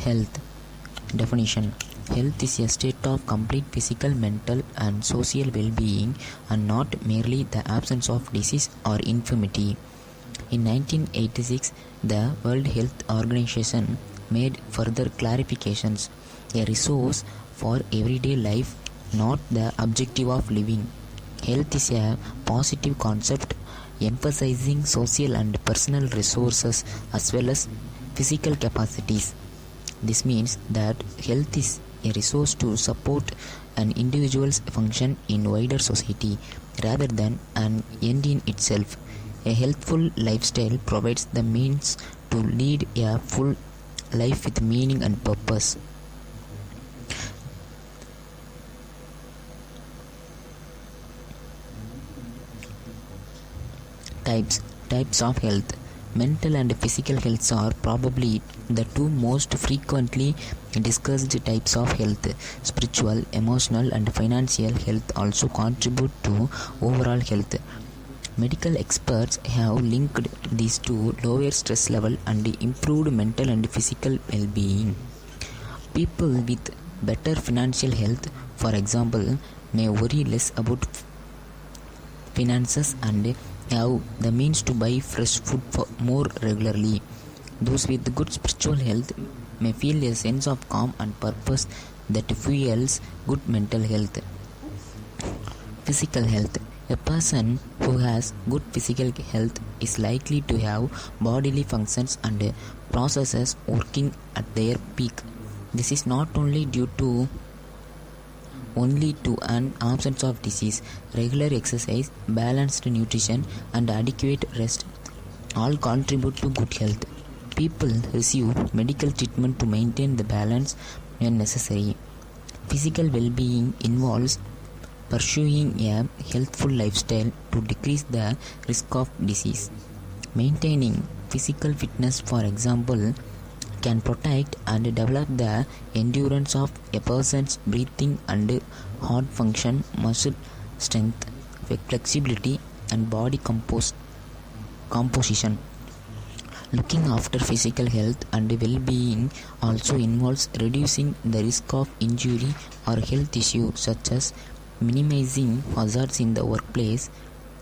Health definition. Health is a state of complete physical, mental, and social well-being, and not merely the absence of disease or infirmity. In 1986, the World Health Organization made further clarifications: a resource for everyday life, not the objective of living. Health is a positive concept emphasizing social and personal resources as well as physical capacities. This means that health is a resource to support an individual's function in wider society rather than an end in itself. A healthful lifestyle provides the means to lead a full life with meaning and purpose. Types of health. Mental and physical health are probably the two most frequently discussed types of health. Spiritual, emotional, and financial health also contribute to overall health. Medical experts have linked these to lower stress level and improved mental and physical well-being. People with better financial health, for example, may worry less about finances and have the means to buy fresh food more regularly. Those with good spiritual health may feel a sense of calm and purpose that fuels good mental health. Physical health. A person who has good physical health is likely to have bodily functions and processes working at their peak. This is not only due to an absence of disease. Regular exercise, balanced nutrition, and adequate rest all contribute to good health. People receive medical treatment to maintain the balance when necessary. Physical well-being involves pursuing a healthful lifestyle to decrease the risk of disease. Maintaining physical fitness, for example, can protect and develop the endurance of a person's breathing and heart function, muscle strength, flexibility, and body composition. Looking after physical health and well-being also involves reducing the risk of injury or health issues such as minimizing hazards in the workplace,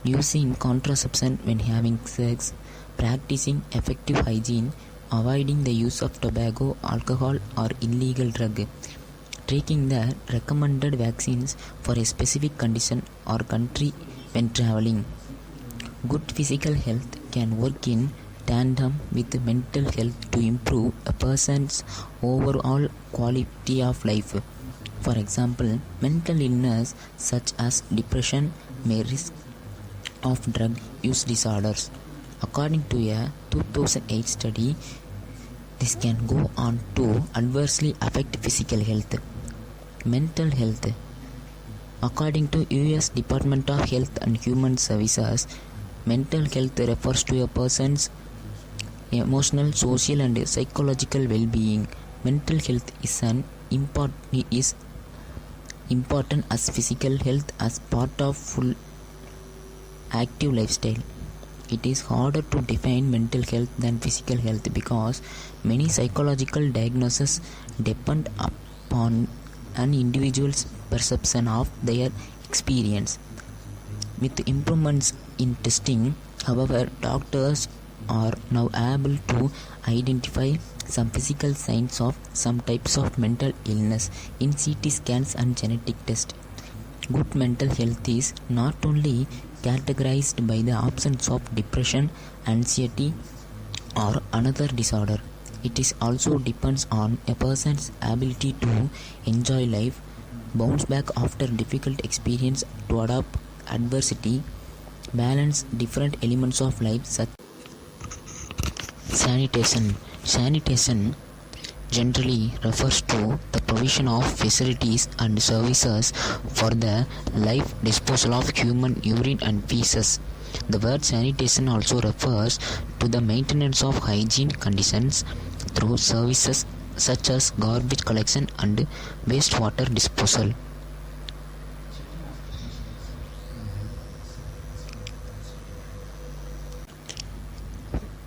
using contraception when having sex, practicing effective hygiene, avoiding the use of tobacco, alcohol, or illegal drug, taking the recommended vaccines for a specific condition or country when traveling. Good physical health can work in tandem with mental health to improve a person's overall quality of life. For example, mental illness such as depression may risk of drug use disorders. According to a 2008 study, this can go on to adversely affect physical health. Mental health. According to US Department of Health and Human Services, mental health refers to a person's emotional, social, and psychological well-being. Mental health is important as physical health as part of full active lifestyle. It is harder to define mental health than physical health because many psychological diagnoses depend upon an individual's perception of their experience. With improvements in testing, however, doctors are now able to identify some physical signs of some types of mental illness in CT scans and genetic tests. Good mental health is not only categorized by the absence of depression, anxiety, or another disorder. It is also depends on a person's ability to enjoy life, bounce back after difficult experience, to adapt adversity, balance different elements of life such sanitation. Sanitation generally refers to the provision of facilities and services for the life disposal of human urine and feces. The word sanitation also refers to the maintenance of hygiene conditions through services such as garbage collection and wastewater disposal.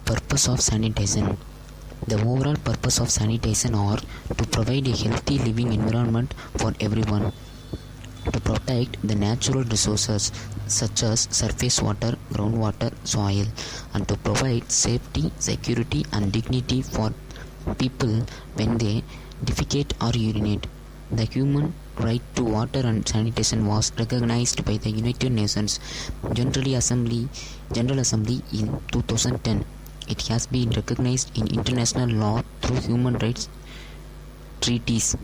Purpose of sanitation. The overall purpose of sanitation are to provide a healthy living environment for everyone, to protect the natural resources such as surface water, groundwater, soil, and to provide safety, security, and dignity for people when they defecate or urinate. The human right to water and sanitation was recognized by the United Nations General Assembly in 2010. It has been recognized in international law through human rights treaties.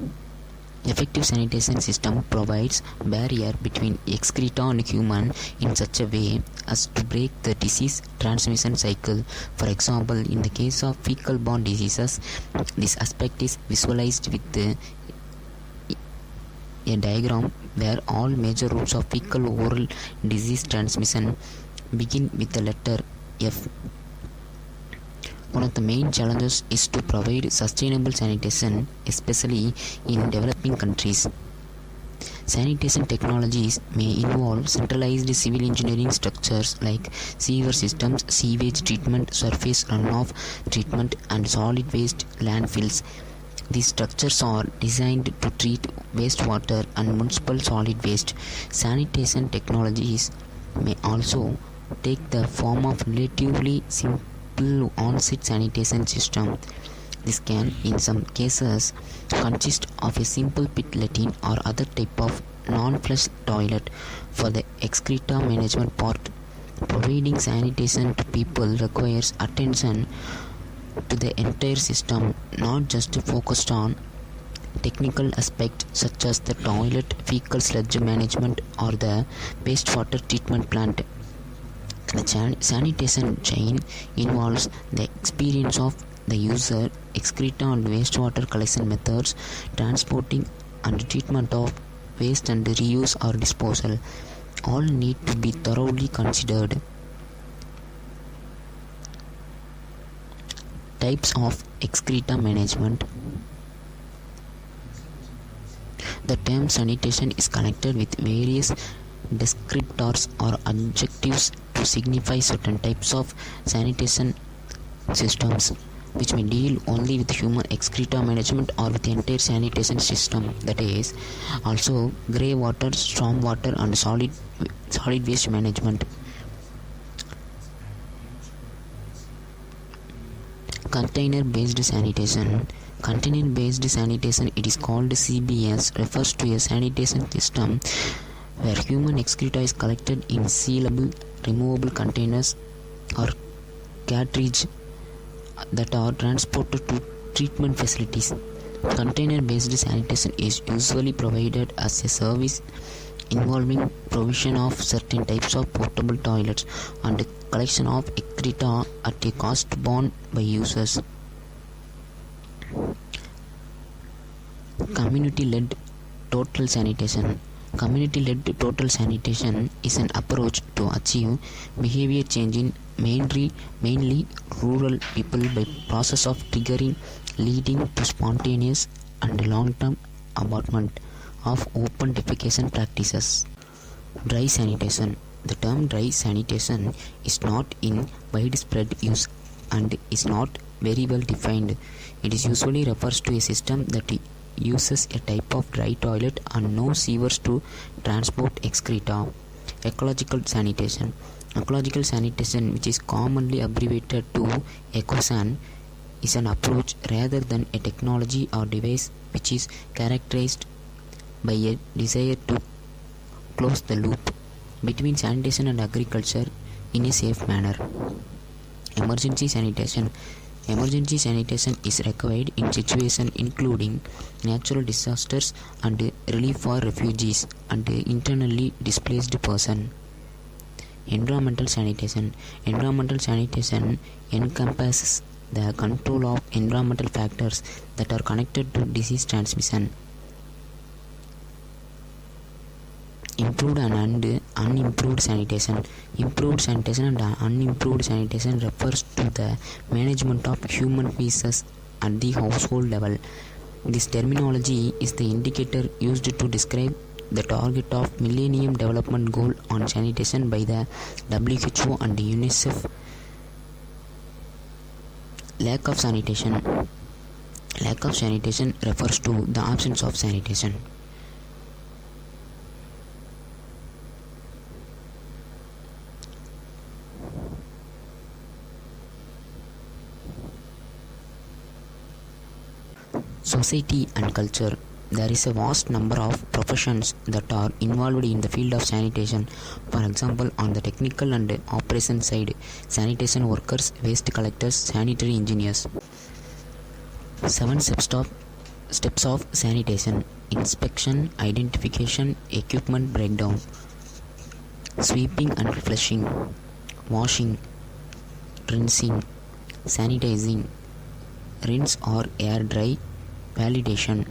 Effective sanitation system provides barrier between excreta and human in such a way as to break the disease transmission cycle. For example, in the case of fecal-borne diseases, this aspect is visualized with a diagram where all major routes of fecal-oral disease transmission begin with the letter F. One of the main challenges is to provide sustainable sanitation, especially in developing countries. Sanitation technologies may involve centralized civil engineering structures like sewer systems, sewage treatment, surface runoff treatment, and solid waste landfills. These structures are designed to treat wastewater and municipal solid waste. Sanitation technologies may also take the form of relatively simple on-site sanitation system. This can, in some cases, consist of a simple pit latrine or other type of non-flush toilet. For the excreta management part, providing sanitation to people requires attention to the entire system, not just focused on technical aspects such as the toilet, fecal sludge management, or the wastewater treatment plant. The sanitation chain involves the experience of the user, excreta and wastewater collection methods, transporting and treatment of waste, and reuse or disposal. All need to be thoroughly considered. Types of excreta management. The term sanitation is connected with various descriptors or adjectives to signify certain types of sanitation systems, which may deal only with human excreta management or with the entire sanitation system, that is, also grey water, storm water, and solid waste management. Container-based sanitation. Container-based sanitation, it is called CBS, refers to a sanitation system where human excreta is collected in sealable, removable containers or cartridge that are transported to treatment facilities. Container-based sanitation is usually provided as a service involving provision of certain types of portable toilets and collection of excreta at a cost borne by users. Community-led total sanitation. Community-led total sanitation is an approach to achieve behavior change in mainly rural people by process of triggering leading to spontaneous and long-term abandonment of open defecation practices. Dry sanitation. The term dry sanitation is not in widespread use and is not very well defined. It is usually refers to a system that uses a type of dry toilet and no sewers to transport excreta. Ecological sanitation. Ecological sanitation, which is commonly abbreviated to ECOSAN, is an approach rather than a technology or device which is characterized by a desire to close the loop between sanitation and agriculture in a safe manner. Emergency sanitation. Emergency sanitation is required in situations including natural disasters and relief for refugees and internally displaced persons. Environmental sanitation. Environmental sanitation encompasses the control of environmental factors that are connected to disease transmission. Improved and unimproved sanitation. Improved sanitation and unimproved sanitation refers to the management of human feces at the household level. This terminology is the indicator used to describe the target of Millennium Development Goal on sanitation by the WHO and UNICEF Lack of sanitation. Lack of sanitation refers to the absence of sanitation. Society and culture. There is a vast number of professions that are involved in the field of sanitation. For example, on the technical and operation side, sanitation workers, waste collectors, sanitary engineers. 7 steps of sanitation: inspection, identification, equipment breakdown, sweeping and flushing, washing, rinsing, sanitizing, rinse or air dry, validation.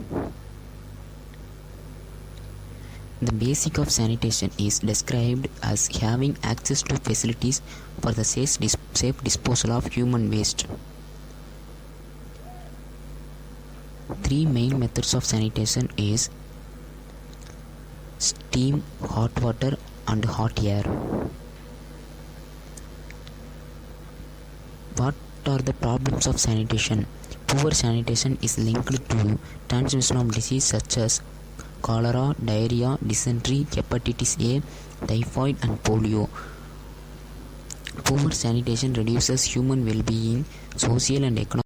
The basic of sanitation is described as having access to facilities for the safe disposal of human waste. 3 main methods of sanitation is steam, hot water and hot air. What are the problems of sanitation? Poor sanitation is linked to transmission of disease such as cholera, diarrhea, dysentery, hepatitis A, typhoid and polio. Poor sanitation reduces human well-being, social and economic